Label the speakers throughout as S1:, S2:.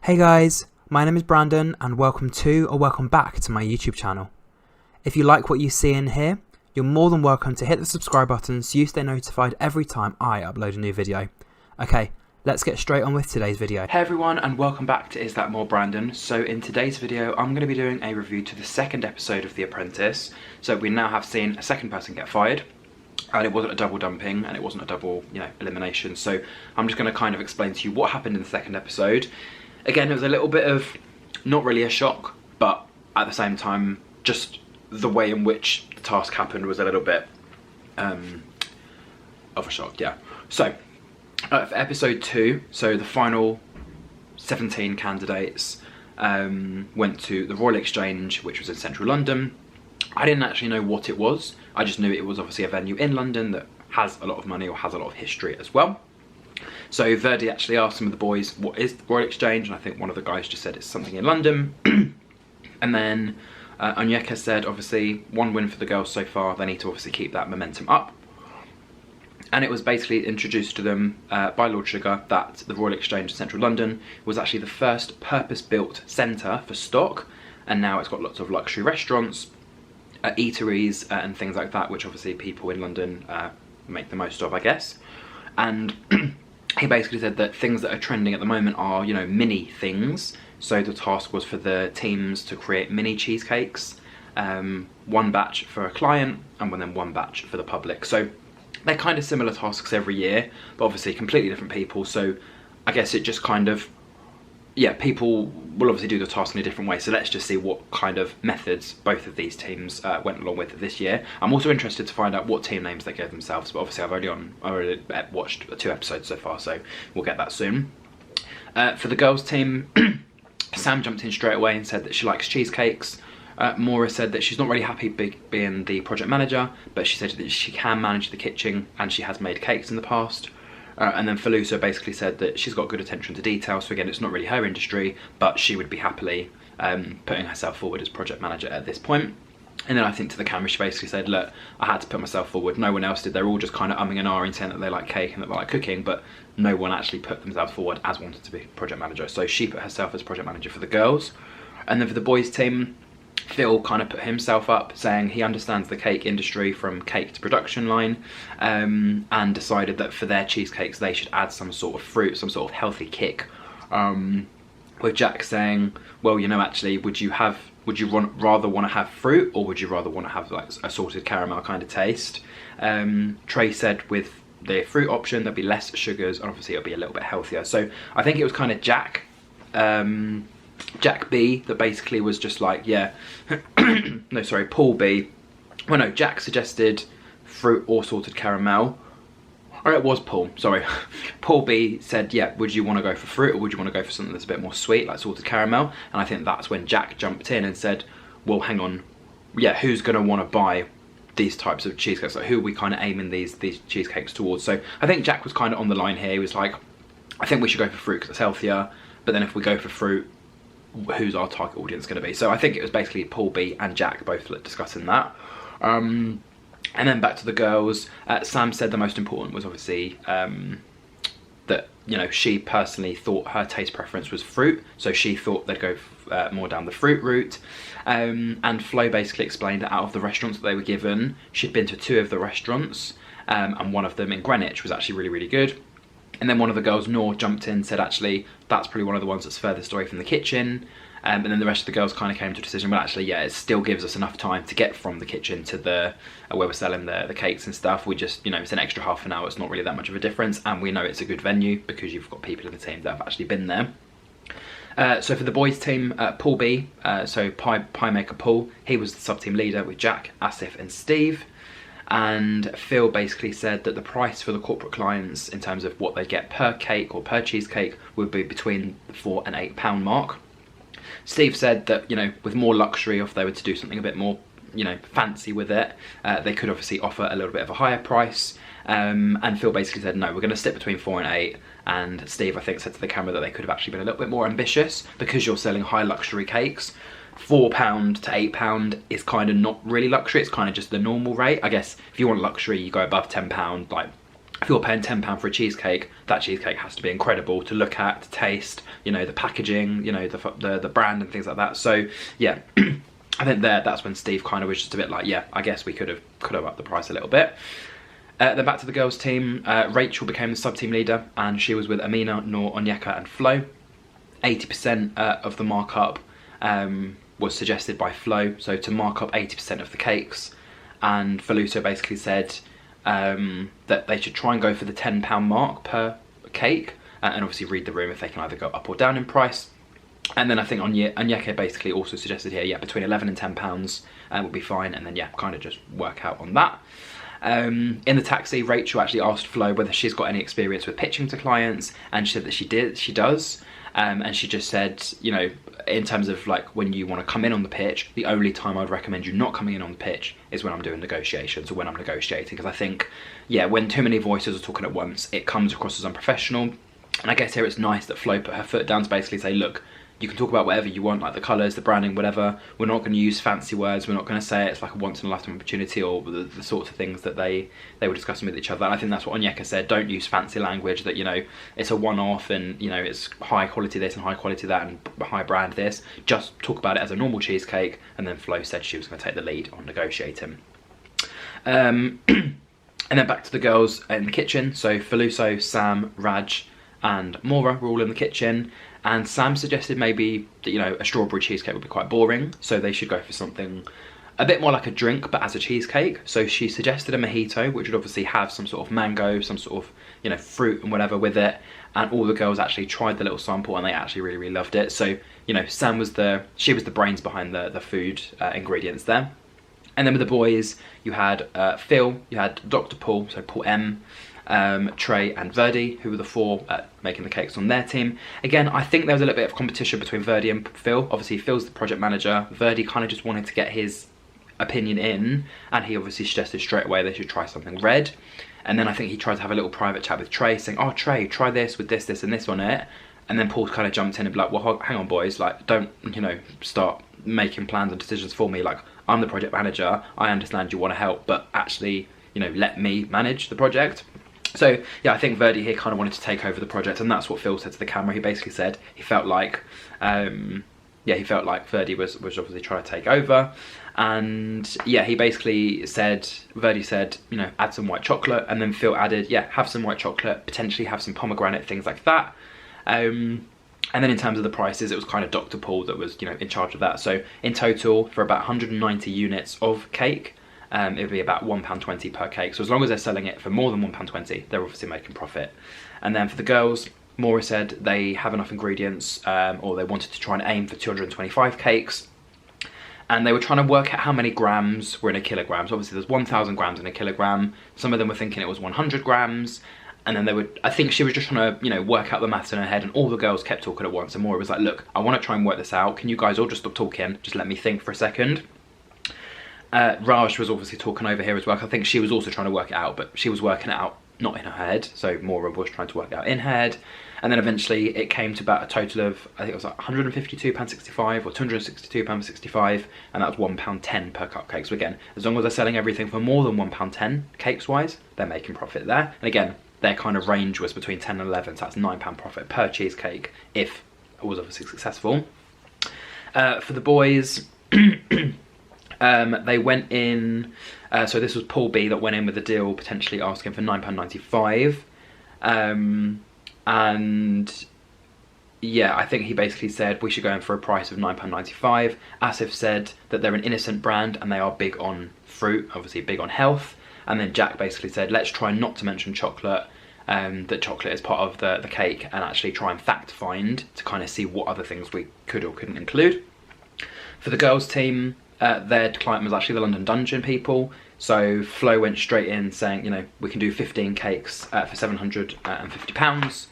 S1: Hey guys, my name is Brandon and welcome back to my YouTube channel. If you like what you see in here, you're more than welcome to hit the subscribe button so you stay notified every time I upload a new video. Okay, let's get straight on with today's video. Hey everyone and welcome back to Is That More Brandon. So in today's video I'm going to be doing a review to the second episode of The Apprentice. So we now have seen a second person get fired. And it wasn't a double dumping and it wasn't a double, elimination. So I'm just going to kind of explain to you what happened in the second episode. Again, it was a little bit of, not really a shock, but at the same time, just the way in which the task happened was a little bit of a shock, yeah. So, for episode 2, so the final 17 candidates went to the Royal Exchange, which was in central London. I didn't actually know what it was. I just knew it was obviously a venue in London that has a lot of money or has a lot of history as well. So Verdi actually asked some of the boys, what is the Royal Exchange? And I think one of the guys just said it's something in London. And then Onyeka said, obviously, 1 win for the girls so far. They need to obviously keep that momentum up. And it was basically introduced to them by Lord Sugar that the Royal Exchange in central London was actually the first purpose-built centre for stock. And now it's got lots of luxury restaurants, eateries and things like that, which obviously people in London make the most of, I guess. And he basically said that things that are trending at the moment are, mini things. So the task was for the teams to create mini cheesecakes, 1 batch for a client and then 1 batch for the public. So they're kind of similar tasks every year, but obviously completely different people. So I guess it just kind of, people will obviously do the task in a different way. So let's just see what kind of methods both of these teams went along with this year. I'm also interested to find out what team names they gave themselves, but obviously I've already watched 2 episodes so far, so we'll get that soon. For the girls team, Sam jumped in straight away and said that she likes cheesecakes. Maura said that she's not really happy being the project manager, but she said that she can manage the kitchen and she has made cakes in the past. And then Falusa basically said that she's got good attention to detail, so again, it's not really her industry, but she would be happily putting herself forward as project manager at this point. And then I think to the camera, she basically said, look, I had to put myself forward, no one else did. They're all just kind of umming and ahhing, saying that they like cake and that they like cooking, but no one actually put themselves forward as wanted to be project manager. So she put herself as project manager for the girls. And then for the boys team, Phil kind of put himself up, saying he understands the cake industry from cake to production line, and decided that for their cheesecakes they should add some sort of fruit, some sort of healthy kick. With Jack saying, well, actually, would you rather want to have fruit, or would you rather want to have like a salted caramel kind of taste? Trey said with the fruit option there'd be less sugars and obviously it'll be a little bit healthier. So I think it was kind of Jack B that basically was just like, Paul B. Well, no, Jack suggested fruit or salted caramel. Or it was Paul, sorry. Paul B said, would you want to go for fruit or would you want to go for something that's a bit more sweet, like salted caramel? And I think that's when Jack jumped in and said, well, hang on, who's going to want to buy these types of cheesecakes? Like, who are we kind of aiming these cheesecakes towards? So I think Jack was kind of on the line here. He was like, I think we should go for fruit because it's healthier. But then if we go for fruit, who's our target audience going to be? So I think it was basically Paul B and Jack both discussing that. And then back to the girls, Sam said the most important was obviously that, she personally thought her taste preference was fruit. So she thought they'd go more down the fruit route. And Flo basically explained that out of the restaurants that they were given, she'd been to 2 of the restaurants, and one of them in Greenwich was actually really, really good. And then one of the girls, Noor, jumped in and said, actually, that's probably one of the ones that's furthest away from the kitchen. And then the rest of the girls kind of came to a decision, well, actually, it still gives us enough time to get from the kitchen to the where we're selling the cakes and stuff. We just, it's an extra half an hour. It's not really that much of a difference. And we know it's a good venue because you've got people in the team that have actually been there. So for the boys team, Paul B, so Pie Maker Paul, he was the sub-team leader with Jack, Asif and Steve. And Phil basically said that the price for the corporate clients in terms of what they get per cake or per cheesecake would be between the £4 and £8 mark. Steve said that, with more luxury, if they were to do something a bit more, fancy with it, they could obviously offer a little bit of a higher price. And Phil basically said, no, we're going to stick between 4 and 8. And Steve, I think, said to the camera that they could have actually been a little bit more ambitious because you're selling high luxury cakes. £4 to £8 is kind of not really luxury. It's kind of just the normal rate. I guess if you want luxury, you go above £10, like if you're paying £10 for a cheesecake, that cheesecake has to be incredible to look at, to taste, you know, the packaging, you know, the brand and things like that. So yeah, I think that's when Steve kind of was just a bit like, yeah, I guess we could have upped the price a little bit. Then back to the girls team, Rachel became the sub-team leader, and she was with Amina, Noor, Onyeka and Flo. 80% of the markup was suggested by Flo, so to mark up 80% of the cakes, and Feluso basically said that they should try and go for the £10 mark per cake, and obviously read the room if they can either go up or down in price. And then I think Onyeka basically also suggested here, yeah, between £11 and £10 would be fine, and then yeah, kind of just work out on that. In the taxi, Rachel actually asked Flo whether she's got any experience with pitching to clients, and she said that she does. And she just said, you know, in terms of like when you want to come in on the pitch, the only time I'd recommend you not coming in on the pitch is when I'm doing negotiations or when I'm negotiating, because I think, yeah, when too many voices are talking at once, it comes across as unprofessional. And I guess here it's nice that Flo put her foot down to basically say, look, you can talk about whatever you want, like the colours, the branding, whatever. We're not going to use fancy words. We're not going to say it's like a once in a lifetime opportunity, or the sorts of things that they were discussing with each other. And I think that's what Onyeka said. Don't use fancy language that, you know, it's a one-off and, you know, it's high quality this and high quality that and high brand this. Just talk about it as a normal cheesecake. And then Flo said she was going to take the lead on negotiating. And then back to the girls in the kitchen. So Feluso, Sam, Raj and Maura were all in the kitchen. And Sam suggested maybe that, you know, a strawberry cheesecake would be quite boring, so they should go for something a bit more like a drink, but as a cheesecake. So she suggested a mojito, which would obviously have some sort of mango, some sort of, you know, fruit and whatever with it. And all the girls actually tried the little sample, and they actually really, really loved it. So, you know, she was the brains behind the food ingredients there. And then with the boys, you had Phil, you had Dr. Paul, so Paul M, Trey and Verdi, who were the four making the cakes on their team. Again, I think there was a little bit of competition between Verdi and Phil. Obviously, Phil's the project manager. Verdi kind of just wanted to get his opinion in, and he obviously suggested straight away they should try something red. And then I think he tried to have a little private chat with Trey, saying, oh, Trey, try this with this, this and this on it. And then Paul kind of jumped in and be like, well, hang on, boys, like, don't, you know, start making plans and decisions for me. Like, I'm the project manager. I understand you want to help, but actually, you know, let me manage the project. So, yeah, I think Verdi here kind of wanted to take over the project, and that's what Phil said to the camera. He basically said he felt like, he felt like Verdi was obviously trying to take over. And, yeah, he basically said, Verdi said, you know, add some white chocolate, and then Phil added, yeah, have some white chocolate, potentially have some pomegranate, things like that. And then in terms of the prices, it was kind of Dr. Paul that was, you know, in charge of that. So, in total, for about 190 units of cake, it would be about £1.20 per cake. So as long as they're selling it for more than £1.20, they're obviously making profit. And then for the girls, Maura said they have enough ingredients, or they wanted to try and aim for 225 cakes. And they were trying to work out how many grams were in a kilogram. So obviously there's 1,000 grams in a kilogram. Some of them were thinking it was 100 grams. And then I think she was just trying to, you know, work out the maths in her head, and all the girls kept talking at once. And Maura was like, look, I want to try and work this out. Can you guys all just stop talking? Just let me think for a second. Raj was obviously talking over here as well. I think she was also trying to work it out, but she was working it out not in her head. So Maura was trying to work it out in her head. And then eventually it came to about a total of, I think it was like £152.65 or £262.65. And that was £1.10 per cupcake. So again, as long as they're selling everything for more than £1.10 cakes wise, they're making profit there. And again, their kind of range was between 10 and 11. So that's £9 profit per cheesecake if it was obviously successful. For the boys, they went in, so this was Paul B that went in with the deal, potentially asking for £9.95. And yeah, I think he basically said we should go in for a price of £9.95. Asif said that they're an innocent brand and they are big on fruit, obviously big on health. And then Jack basically said, let's try not to mention chocolate, that chocolate is part of the cake, and actually try and fact find to kind of see what other things we could or couldn't include. For the girls team, their client was actually the London Dungeon people. So Flo went straight in saying, you know, we can do 15 cakes for £750.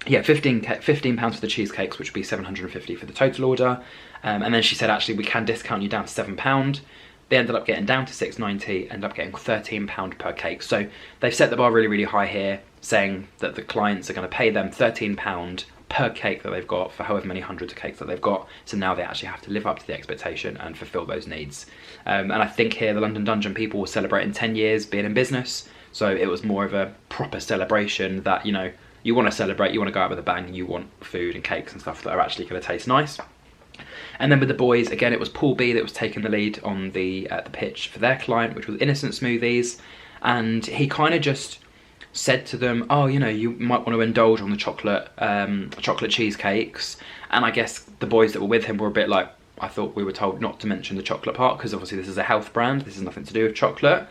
S1: Yeah, £15 for the cheesecakes, which would be £750 for the total order. And then she said, actually, we can discount you down to £7. They ended up getting down to £6.90, ended up getting £13 per cake. So they've set the bar really, really high here, saying that the clients are going to pay them £13 per cake that they've got for however many hundreds of cakes that they've got. So now they actually have to live up to the expectation and fulfill those needs. And I think here the London Dungeon people were celebrating 10 years being in business. So it was more of a proper celebration that, you know, you want to celebrate, you want to go out with a bang, you want food and cakes and stuff that are actually going to taste nice. And then with the boys, again, it was Paul B that was taking the lead on the pitch for their client, which was Innocent Smoothies. And he kind of just said to them, oh, you know, you might want to indulge on the chocolate cheesecakes. And I guess the boys that were with him were a bit like, I thought we were told not to mention the chocolate part, because obviously this is a health brand, this has nothing to do with chocolate.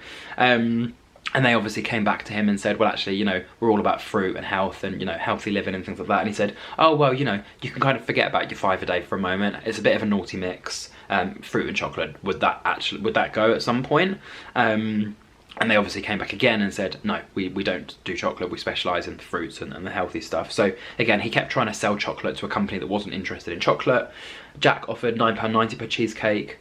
S1: And they obviously came back to him and said, well, actually, you know, we're all about fruit and health and, you know, healthy living and things like that. And he said, oh, well, you know, you can kind of forget about your 5 a day for a moment. It's a bit of a naughty mix, fruit and chocolate. Would that go at some point? And they obviously came back again and said, no, we don't do chocolate. We specialise in fruits and the healthy stuff. So again, he kept trying to sell chocolate to a company that wasn't interested in chocolate. Jack offered £9.90 per cheesecake.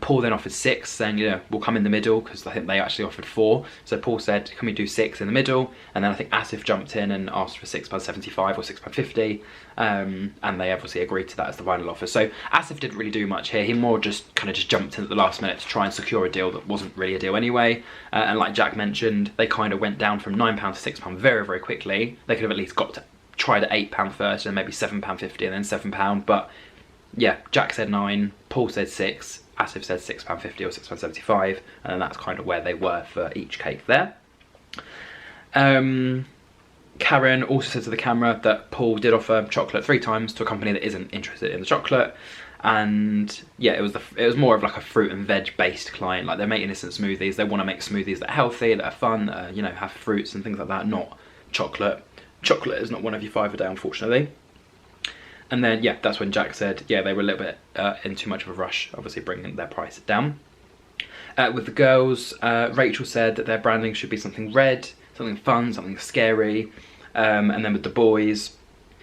S1: Paul then offered 6, saying, you know, we'll come in the middle, because I think they actually offered 4. So Paul said, can we do 6 in the middle? And then I think Asif jumped in and asked for £6.75 or £6.50. And they obviously agreed to that as the final offer. So Asif didn't really do much here. He more just kind of jumped in at the last minute to try and secure a deal that wasn't really a deal anyway. And like Jack mentioned, they kind of went down from £9 to £6 very, very quickly. They could have at least tried at £8 first and maybe £7.50 and then £7. But yeah, Jack said 9, Paul said 6. Asif said £6.50 or £6.75, and that's kind of where they were for each cake there. Karen also said to the camera that Paul did offer chocolate 3 times to a company that isn't interested in the chocolate, and yeah, it was more of like a fruit and veg based client. Like, they make Innocent Smoothies, they want to make smoothies that are healthy, that are fun, you know, have fruits and things like that, not chocolate. Chocolate is not one of your 5 a day, unfortunately. And then, yeah, that's when Jack said, yeah, they were a little bit in too much of a rush, obviously bringing their price down. With the girls, Rachel said that their branding should be something red, something fun, something scary. And then with the boys,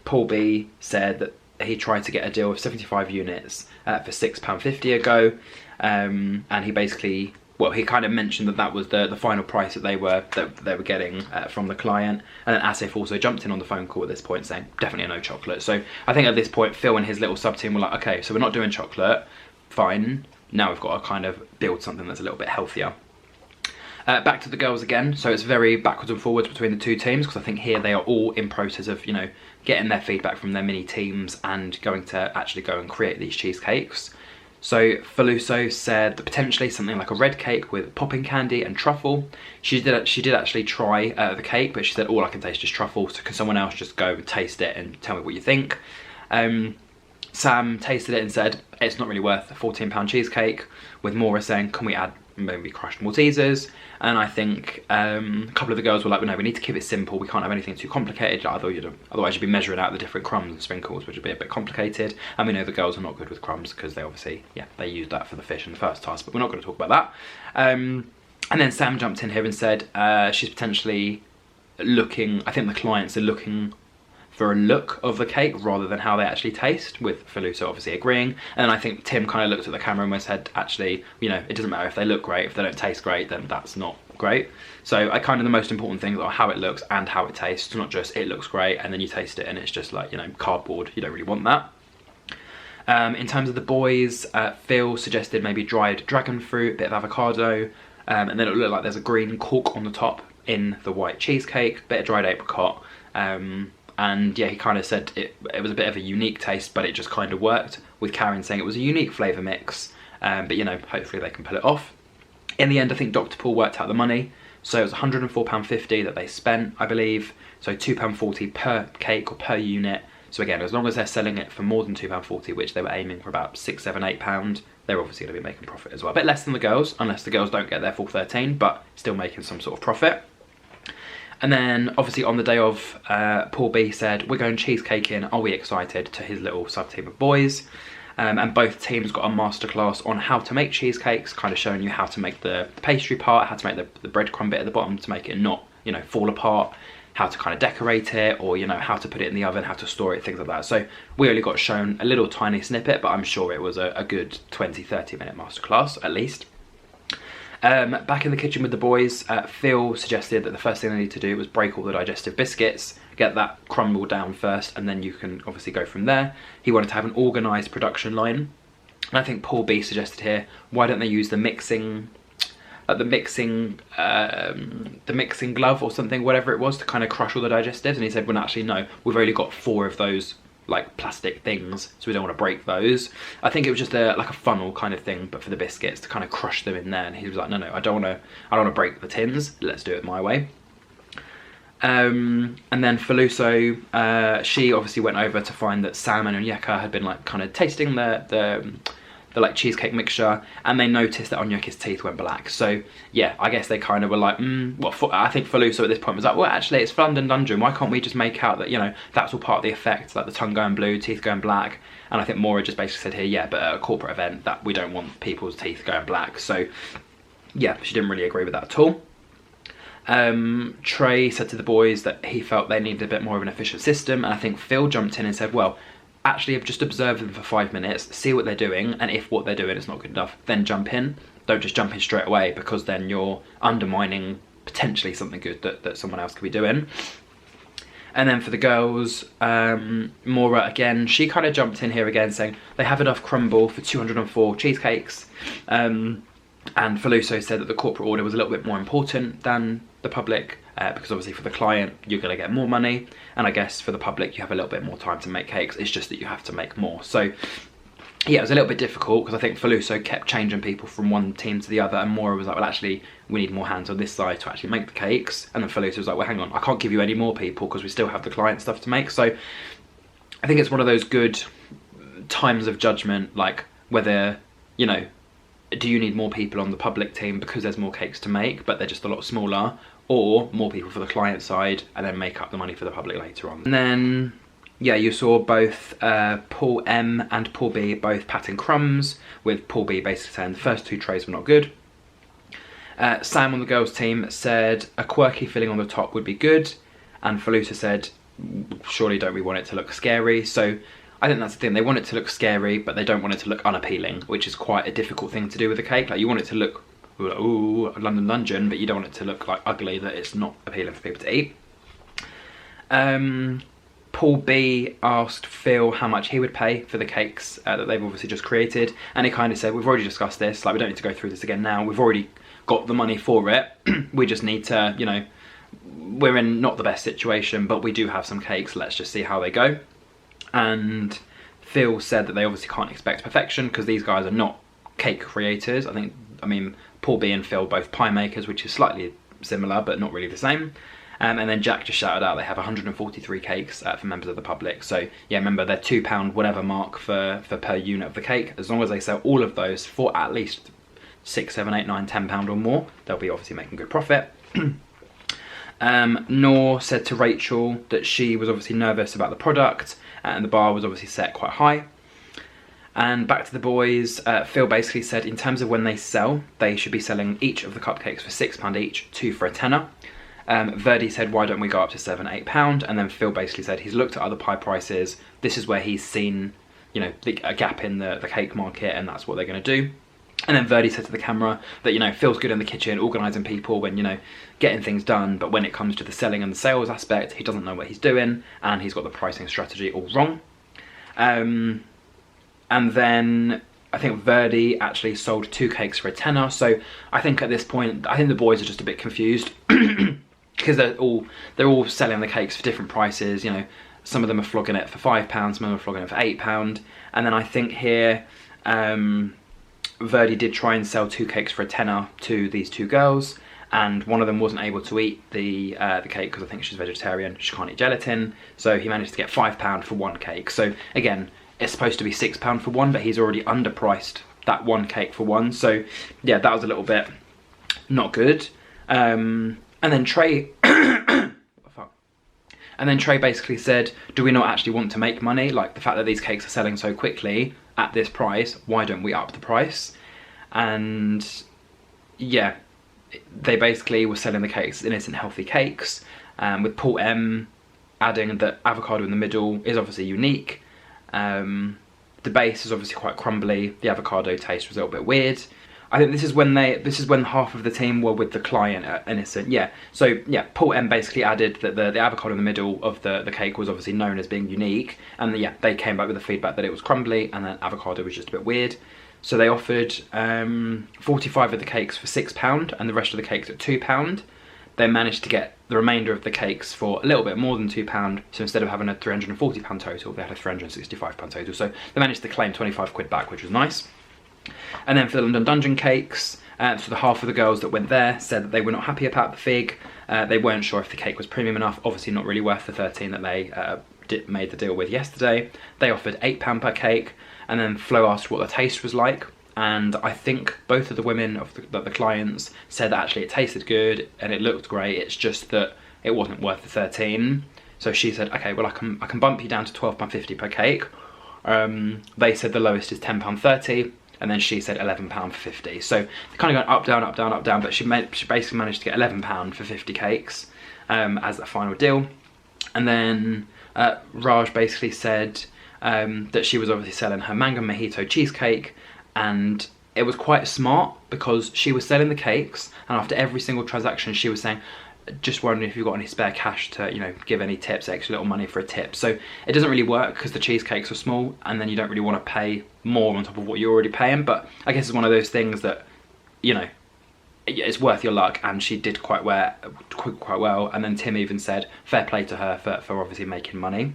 S1: Paul B said that he tried to get a deal of 75 units for £6.50 a go. And he basically, well, he kind of mentioned that that was the final price that they were getting from the client. And then Asif also jumped in on the phone call at this point, saying definitely no chocolate. So I think at this point Phil and his little sub team were like, okay, so we're not doing chocolate, fine, now we've got to kind of build something that's a little bit healthier. Back to the girls again. So it's very backwards and forwards between the two teams, because I think here they are all in process of, you know, getting their feedback from their mini teams and going to actually go and create these cheesecakes. So Feluso said that potentially something like a red cake with popping candy and truffle. She did actually try the cake, but she said, all I can taste is truffle, so can someone else just go and taste it and tell me what you think? Sam tasted it and said, it's not really worth a £14 cheesecake, with Maura saying, can we add maybe crushed Maltesers? And I think a couple of the girls were like, well, no, we need to keep it simple, we can't have anything too complicated, otherwise you'd be measuring out the different crumbs and sprinkles, which would be a bit complicated. And we know the girls are not good with crumbs, because they obviously, yeah, they used that for the fish in the first task, but we're not going to talk about that. And then Sam jumped in here and said she's potentially looking, I think the clients are looking for a look of the cake rather than how they actually taste, with Feluso obviously agreeing. And then I think Tim kind of looked at the camera and said, actually, you know, it doesn't matter if they look great, if they don't taste great, then that's not great. So kind of the most important things are how it looks and how it tastes, not just it looks great and then you taste it and it's just like, you know, cardboard. You don't really want that. In terms of the boys, Phil suggested maybe dried dragon fruit, bit of avocado, and then it looked like there's a green cork on the top in the white cheesecake, bit of dried apricot. And yeah, he kind of said it was a bit of a unique taste, but it just kind of worked, with Karen saying it was a unique flavour mix, but you know, hopefully they can pull it off. In the end, I think Dr. Paul worked out the money, so it was £104.50 that they spent, I believe, so £2.40 per cake or per unit. So again, as long as they're selling it for more than £2.40, which they were aiming for about £6, £7, £8, they're obviously going to be making profit as well. A bit less than the girls, unless the girls don't get their full 13, but still making some sort of profit. And then obviously on the day of, Paul B said, we're going cheesecaking, are we excited, to his little sub-team of boys. And both teams got a masterclass on how to make cheesecakes, kind of showing you how to make the pastry part, how to make the breadcrumb bit at the bottom to make it not, you know, fall apart, how to kind of decorate it, or, you know, how to put it in the oven, how to store it, things like that. So we only got shown a little tiny snippet, but I'm sure it was a good 20-30 minute masterclass at least. Back in the kitchen with the boys, Phil suggested that the first thing they need to do was break all the digestive biscuits, get that crumble down first, and then you can obviously go from there. He wanted to have an organised production line. And I think Paul B suggested here, why don't they use the mixing like the mixing glove or something, whatever it was, to kind of crush all the digestives. And he said, well, actually, no, we've only got 4 of those like plastic things, so we don't want to break those. I think it was just like a funnel kind of thing, but for the biscuits, to kind of crush them in there. And he was like, no, I don't want to break the tins. Let's do it my way. And then Faluso, she obviously went over to find that Sam and Onyeka had been like kind of tasting the like cheesecake mixture, and they noticed that Onyeka's teeth went black. So yeah, I guess they kind of were like, I think Faluso at this point was like, well, actually, it's London Dungeon. Why can't we just make out that, you know, that's all part of the effect, like the tongue going blue, teeth going black? And I think Maura just basically said here, yeah, but at a corporate event, that we don't want people's teeth going black. So yeah, she didn't really agree with that at all. Trey said to the boys that he felt they needed a bit more of an efficient system, and I think Phil jumped in and said, well, actually just observe them for 5 minutes, see what they're doing, and if what they're doing is not good enough, then jump in. Don't just jump in straight away, because then you're undermining potentially something good that someone else could be doing. And then for the girls, Maura, again, she kind of jumped in here again saying they have enough crumble for 204 cheesecakes. And Faluso said that the corporate order was a little bit more important than the public, because obviously for the client, you're going to get more money. And I guess for the public, you have a little bit more time to make cakes. It's just that you have to make more. So yeah, it was a little bit difficult, because I think Faluso kept changing people from one team to the other, and Maura was like, well, actually, we need more hands on this side to actually make the cakes. And then Faluso was like, well, hang on, I can't give you any more people because we still have the client stuff to make. So I think it's one of those good times of judgment, like whether, you know, do you need more people on the public team because there's more cakes to make, but they're just a lot smaller, or more people for the client side and then make up the money for the public later on. And then, yeah, you saw both Paul M and Paul B both patting crumbs, with Paul B basically saying the first 2 trays were not good. Sam on the girls team said a quirky filling on the top would be good, and Falusa said, surely don't we want it to look scary? So I think that's the thing, they want it to look scary, but they don't want it to look unappealing, which is quite a difficult thing to do with a cake. Like, you want it to look, ooh, London Dungeon, but you don't want it to look like ugly, that it's not appealing for people to eat. Paul B asked Phil how much he would pay for the cakes that they've obviously just created, and he kind of said, we've already discussed this, like, we don't need to go through this again now, we've already got the money for it, we just need to, you know, we're in not the best situation, but we do have some cakes, let's just see how they go. And Phil said that they obviously can't expect perfection because these guys are not cake creators. I mean, Paul B and Phil both pie makers, which is slightly similar but not really the same. And then Jack just shouted out they have 143 cakes for members of the public. So yeah, remember their £2 whatever mark for per unit of the cake. As long as they sell all of those for at least £6, £7, £8, £9, £10 or more, they'll be obviously making good profit. Nor said to Rachel that she was obviously nervous about the product, and the bar was obviously set quite high. And back to the boys, Phil basically said in terms of when they sell, they should be selling each of the cupcakes for £6 each, 2 for a tenner. Verdi said, why don't we go up to £7, £8? And then Phil basically said he's looked at other pie prices, this is where he's seen, you know, a gap in the cake market, and that's what they're going to do. And then Verdi said to the camera that, you know, Phil's good in the kitchen, organising people, when, you know, getting things done, but when it comes to the selling and the sales aspect, he doesn't know what he's doing, and he's got the pricing strategy all wrong. And then I think Verdi actually sold 2 cakes for a tenner, so I think at this point, I think the boys are just a bit confused, because they're all selling the cakes for different prices, you know, some of them are flogging it for £5, some of them are flogging it for £8, and then I think here, Verdi did try and sell 2 cakes for a tenner to these 2 girls, and one of them wasn't able to eat the cake because I think she's vegetarian, she can't eat gelatin, so he managed to get £5 for 1 cake. So again, it's supposed to be £6 for 1, but he's already underpriced that 1 cake for 1, so yeah, that was a little bit not good. And then Trey And then Trey basically said, do we not actually want to make money? Like, the fact that these cakes are selling so quickly at this price, why don't we up the price? And yeah, they basically were selling the cakes as innocent, healthy cakes, with Paul M adding that avocado in the middle is obviously unique. The base is obviously quite crumbly. The avocado taste was a little bit weird. I think this is when half of the team were with the client at Innocent. Yeah. So yeah, Paul M basically added that the avocado in the middle of the cake was obviously known as being unique, and yeah, they came back with the feedback that it was crumbly and that avocado was just a bit weird. So they offered 45 of the cakes for £6 and the rest of the cakes at £2. They managed to get the remainder of the cakes for a little bit more than £2. So instead of having a £340 total, they had a £365 total. So they managed to claim 25 quid back, which was nice. And then for the London Dungeon cakes, so the half of the girls that went there said that they were not happy about the fig. They weren't sure if the cake was premium enough. Obviously not really worth the 13 that they made the deal with yesterday. They offered £8 per cake. And then Flo asked what the taste was like, and I think both of the women of the clients said that actually it tasted good and it looked great. It's just that it wasn't worth the 13. So she said, okay, well I can bump you down to £12.50 per cake. They said the lowest is £10.30, and then she said £11 for 50. So they're kind of going up, down, up, down, up, down. But she basically managed to get £11 for 50 cakes as the final deal. And then Raj basically said that she was obviously selling her mango mojito cheesecake, and it was quite smart because she was selling the cakes, and after every single transaction she was saying, just wondering if you've got any spare cash to, you know, give any tips, extra little money for a tip. So it doesn't really work because the cheesecakes are small, and then you don't really want to pay more on top of what you're already paying. But I guess it's one of those things that, you know, it's worth your luck, and she did quite well. And then Tim even said fair play to her for obviously making money.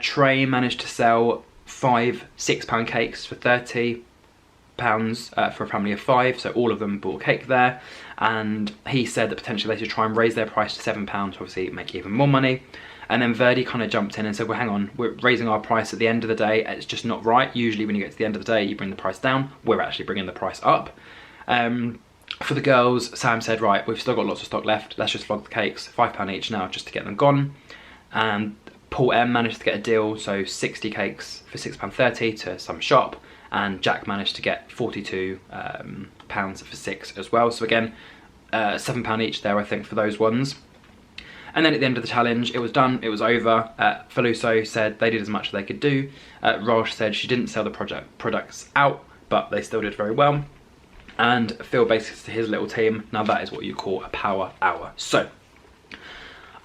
S1: Trey managed to sell 5 £6 cakes for £30 for a family of 5, so all of them bought a cake there, and he said that potentially they should try and raise their price to £7 to obviously make even more money. And then Verdi kind of jumped in and said, well hang on, we're raising our price at the end of the day, it's just not right. Usually when you get to the end of the day you bring the price down, we're actually bringing the price up. For the girls, Sam said, right, we've still got lots of stock left, let's just flog the cakes, £5 each now just to get them gone. And Paul M managed to get a deal, so 60 cakes for £6.30 to some shop, and Jack managed to get £42 for 6 as well. So again, £7 each there I think for those ones. And then at the end of the challenge, it was done, it was over. Faluso said they did as much as they could do. Raj said she didn't sell the products out, but they still did very well. And Phil basically to his little team, now that is what you call a power hour. So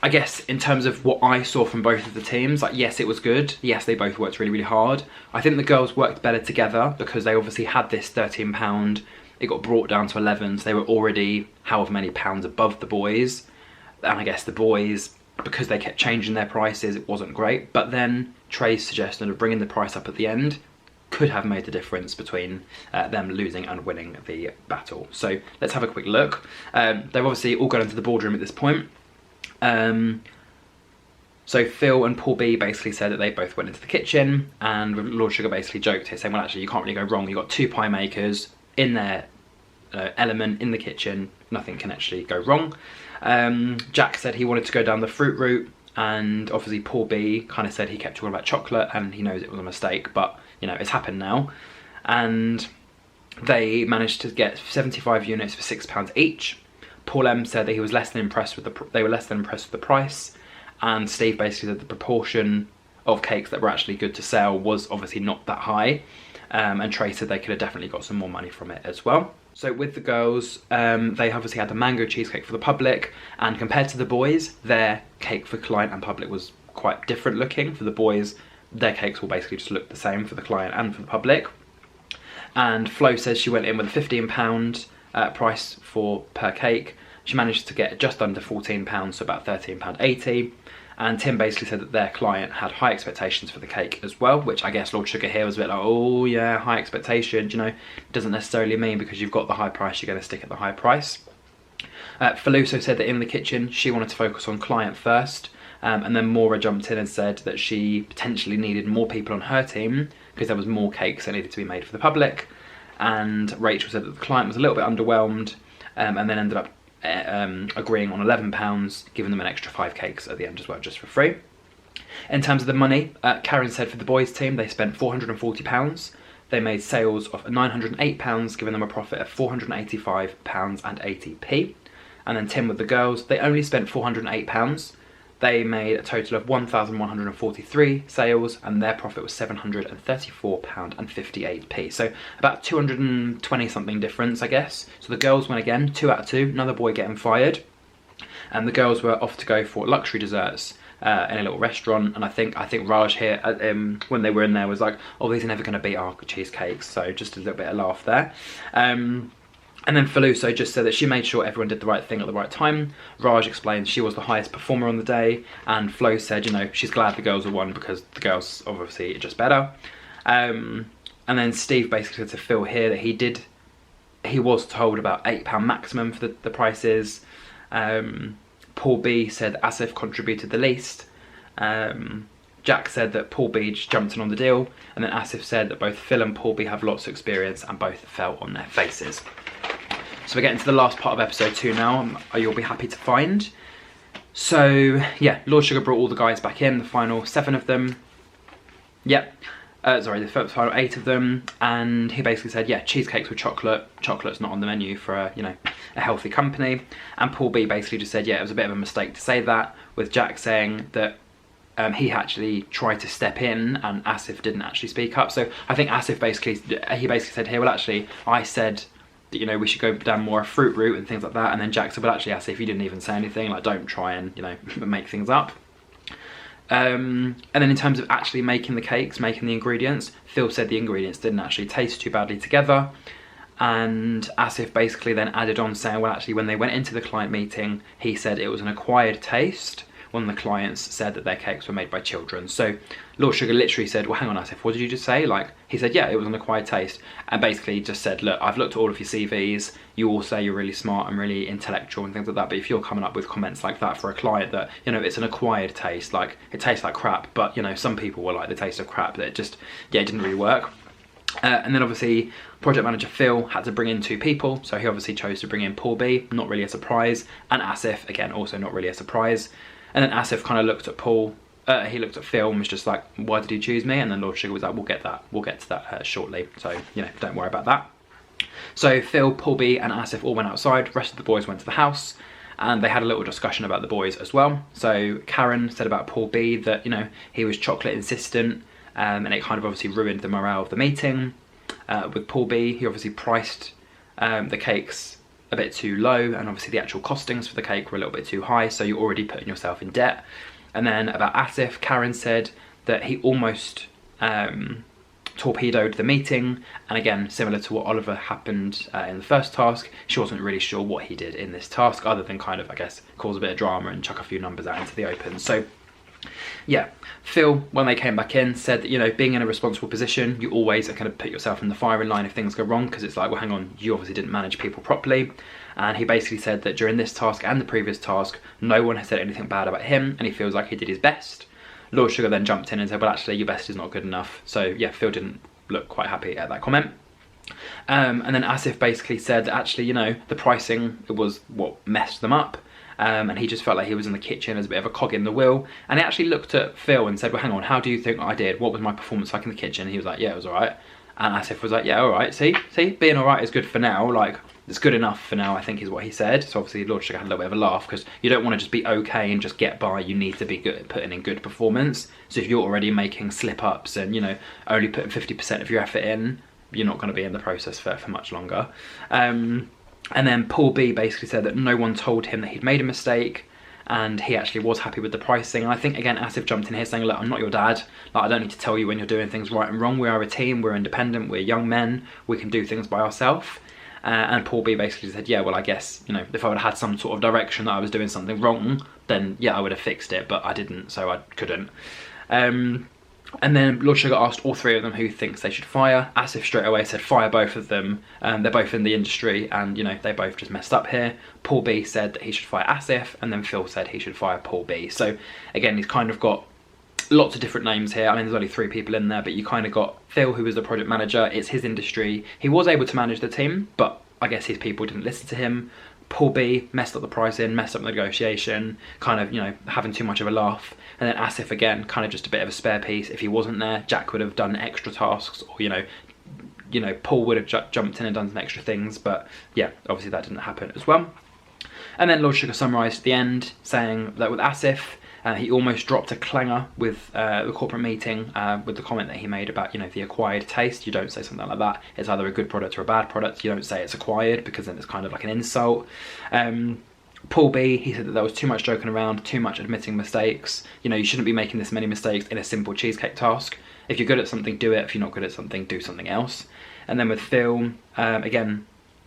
S1: I guess in terms of what I saw from both of the teams, like yes, it was good. Yes, they both worked really, really hard. I think the girls worked better together because they obviously had this £13. It got brought down to 11, so they were already however many pounds above the boys. And I guess the boys, because they kept changing their prices, it wasn't great. But then Trey's suggestion of bringing the price up at the end could have made the difference between them losing and winning the battle. So let's have a quick look. They've obviously all gone into the boardroom at this point. So Phil and Paul B basically said that they both went into the kitchen, and Lord Sugar basically joked here saying, well actually you can't really go wrong, you've got 2 pie makers in their element in the kitchen, nothing can actually go wrong. Jack said he wanted to go down the fruit route, and obviously Paul B kind of said he kept talking about chocolate and he knows it was a mistake, but you know, it's happened now. And they managed to get 75 units for £6 each. Paul M said that he was less than impressed with they were less than impressed with the price, and Steve basically said the proportion of cakes that were actually good to sell was obviously not that high, and Trey said they could have definitely got some more money from it as well. So with the girls, they obviously had the mango cheesecake for the public, and compared to the boys, their cake for client and public was quite different looking. For the boys, their cakes will basically just look the same for the client and for the public. And Flo says she went in with a £15 price per cake. She managed to get just under £14, so about £13.80. And Tim basically said that their client had high expectations for the cake as well, which I guess Lord Sugar here was a bit like, oh yeah, high expectations, you know, doesn't necessarily mean because you've got the high price, you're going to stick at the high price. Faluso said that in the kitchen, she wanted to focus on client first. And then Maura jumped in and said that she potentially needed more people on her team because there was more cakes that needed to be made for the public. And Rachel said that the client was a little bit underwhelmed, and then ended up agreeing on £11, giving them an extra 5 cakes at the end as well, just for free. In terms of the money, Karen said for the boys team they spent £440. They made sales of £908, giving them a profit of £485.80p. And then Tim with the girls, they only spent £408. They made a total of 1,143 sales, and their profit was £734.58p. So about 220 something difference, I guess. So the girls went again, 2 out of 2, another boy getting fired. And the girls were off to go for luxury desserts. in a little restaurant, and I think Raj here, when they were in there, was like, oh, these are never going to beat our cheesecakes, so just a little bit of laugh there. And then Faluso just said that she made sure everyone did the right thing at the right time. Raj explained she was the highest performer on the day, and Flo said, you know, she's glad the girls have won because the girls obviously are just better. And then Steve basically said to Phil here that he was told about £8 maximum for the prices. Paul B said Asif contributed the least. Jack said that Paul B just jumped in on the deal, and then Asif said that both Phil and Paul B have lots of experience and both fell on their faces. So we're getting to the last part of episode 2 now, you'll be happy to find. So yeah, Lord Sugar brought all the guys back in, the final 7 of them. Yep. The final 8 of them, and he basically said, yeah, cheesecakes with chocolate. Chocolate's not on the menu for a healthy company. And Paul B basically just said, yeah, it was a bit of a mistake to say that, with Jack saying that he actually tried to step in and Asif didn't actually speak up. So I think Asif basically said here, well, actually, I said that, you know, we should go down more a fruit route and things like that. And then Jack said, well, actually, Asif, you didn't even say anything. Like, don't try and, you know, make things up. And then in terms of actually making the cakes, making the ingredients, Phil said the ingredients didn't actually taste too badly together. And Asif basically then added on saying, well, actually, when they went into the client meeting, he said it was an acquired taste when the clients said that their cakes were made by children. So Lord Sugar literally said, well, hang on, Asif, what did you just say? Like, he said, yeah, it was an acquired taste. And basically just said, look, I've looked at all of your CVs. You all say you're really smart and really intellectual and things like that. But if you're coming up with comments like that for a client that, you know, it's an acquired taste, like it tastes like crap, but, you know, some people were like the taste of crap, that it just, yeah, it didn't really work. And then obviously project manager Phil had to bring in 2 people. So he obviously chose to bring in Paul B, not really a surprise. And Asif, again, also not really a surprise. And then Asif kind of looked at he looked at Phil and was just like, why did you choose me? And then Lord Sugar was like, we'll get to that shortly. So, you know, don't worry about that. So Phil, Paul B and Asif all went outside. The rest of the boys went to the house and they had a little discussion about the boys as well. So Karen said about Paul B that, you know, he was chocolate insistent, and it kind of obviously ruined the morale of the meeting. With Paul B, he obviously priced the cakes a bit too low, and obviously the actual costings for the cake were a little bit too high, so you're already putting yourself in debt. And then about Asif, Karen said that he almost torpedoed the meeting, and again, similar to what Oliver happened in the first task, she wasn't really sure what he did in this task, other than kind of, I guess, cause a bit of drama and chuck a few numbers out into the open. So yeah, Phil, when they came back in, said that, you know, being in a responsible position, you always are going to put yourself in the firing line if things go wrong, because it's like, well, hang on, you obviously didn't manage people properly. And he basically said that during this task and the previous task, no one has said anything bad about him, and he feels like he did his best. Lord Sugar then jumped in and said, well, actually, your best is not good enough. So yeah, Phil didn't look quite happy at that comment. And then Asif basically said that actually, you know, the pricing, it was what messed them up. And he just felt like he was in the kitchen as a bit of a cog in the wheel. And he actually looked at Phil and said, well, hang on, how do you think I did? What was my performance like in the kitchen? And he was like, yeah, it was all right. And Asif was like, yeah, all right, see, being all right is good for now. Like, it's good enough for now, I think is what he said. So obviously Lord Sugar had a little bit of a laugh, because you don't want to just be okay and just get by. You need to be good at putting in good performance. So if you're already making slip-ups and, you know, only putting 50% of your effort in, you're not going to be in the process for much longer. And then Paul B basically said that no one told him that he'd made a mistake, and he actually was happy with the pricing. And I think, again, Asif jumped in here saying, look, I'm not your dad. Like, I don't need to tell you when you're doing things right and wrong. We are a team, we're independent, we're young men, we can do things by ourselves. And Paul B basically said, yeah, well, I guess, you know, if I would have had some sort of direction that I was doing something wrong, then yeah, I would have fixed it, but I didn't, so I couldn't. And then Lord Sugar asked all 3 of them who thinks they should fire. Asif straight away said fire both of them. They're both in the industry and, you know, they both just messed up here. Paul B said that he should fire Asif, and then Phil said he should fire Paul B. So again, he's kind of got lots of different names here. I mean, there's only 3 people in there, but you kind of got Phil, who was the project manager. It's his industry. He was able to manage the team, but I guess his people didn't listen to him. Paul B messed up the pricing, messed up the negotiation, kind of, you know, having too much of a laugh. And then Asif, again, kind of just a bit of a spare piece. If he wasn't there, Jack would have done extra tasks, or, you know, Paul would have jumped in and done some extra things. But yeah, obviously that didn't happen as well. And then Lord Sugar summarised at the end, saying that with Asif, he almost dropped a clanger with the corporate meeting with the comment that he made about, you know, the acquired taste. You don't say something like that. It's either a good product or a bad product. You don't say it's acquired, because then it's kind of like an insult. Paul B, he said that there was too much joking around, too much admitting mistakes. You know, you shouldn't be making this many mistakes in a simple cheesecake task. If you're good at something, do it. If you're not good at something, do something else. And then with Phil, again,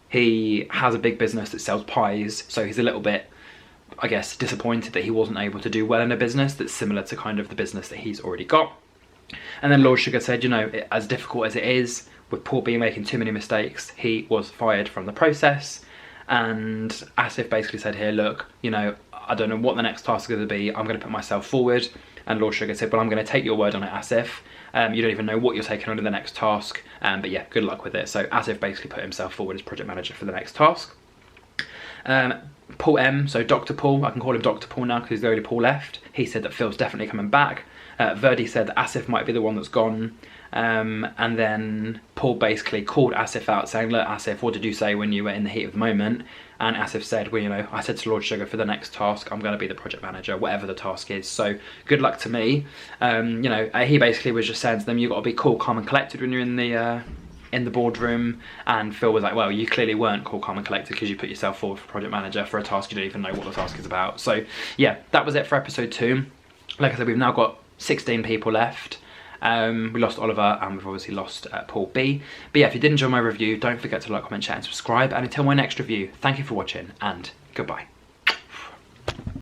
S1: he has a big business that sells pies, so he's a little bit, I guess, disappointed that he wasn't able to do well in a business that's similar to kind of the business that he's already got. And then Lord Sugar said, you know, as difficult as it is, with Paul B making too many mistakes, he was fired from the process. And Asif basically said here, look, you know, I don't know what the next task is going to be. I'm going to put myself forward. And Lord Sugar said, well, I'm going to take your word on it, Asif. You don't even know what you're taking on in the next task. But yeah, good luck with it. So Asif basically put himself forward as project manager for the next task. Paul M, so Dr. Paul, I can call him Dr. Paul now because he's the only Paul left. He said that Phil's definitely coming back. Verdi said that Asif might be the one that's gone. And then Paul basically called Asif out saying, look, Asif, what did you say when you were in the heat of the moment? And Asif said, well, you know, I said to Lord Sugar, for the next task, I'm going to be the project manager, whatever the task is. So good luck to me. You know, he basically was just saying to them, you've got to be cool, calm and collected when you're in the boardroom. And Phil was like, well, you clearly weren't cool, calm and collected because you put yourself forward for project manager for a task you don't even know what the task is about. So yeah, that was it for episode 2. Like I said, we've now got 16 people left. We lost Oliver and we've obviously lost Paul B. But yeah, if you did enjoy my review, don't forget to like, comment, share and subscribe. And until my next review, thank you for watching and goodbye.